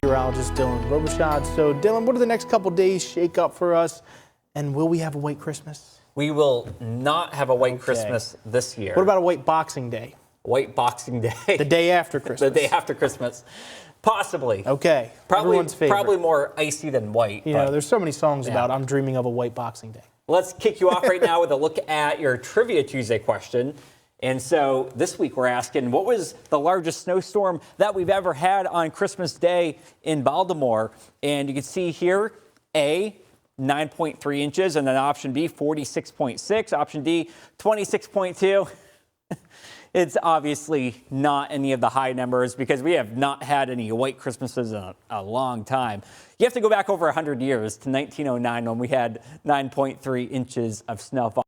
meteorologist Dylan Robichaud. So Dylan, what do the next couple days shake up for us? And will we have a white Christmas? We will not have a white Christmas this year. What about a white Boxing Day? White Boxing Day. The day after Christmas. The day after Christmas. Possibly. Okay. Everyone's favorite. Probably more icy than white. You know, there's so many songs about I'm dreaming of a white Boxing Day. Let's kick you off right now with a look at your Trivia Tuesday question. And so this week we're asking, what was the largest snowstorm that we've ever had on Christmas Day in Baltimore? And you can see here, A, 9.3 inches, and then option B, 46.6, option D, 26.2. It's obviously not any of the high numbers because we have not had any white Christmases in a long time. You have to go back over 100 years to 1909 when we had 9.3 inches of snowfall.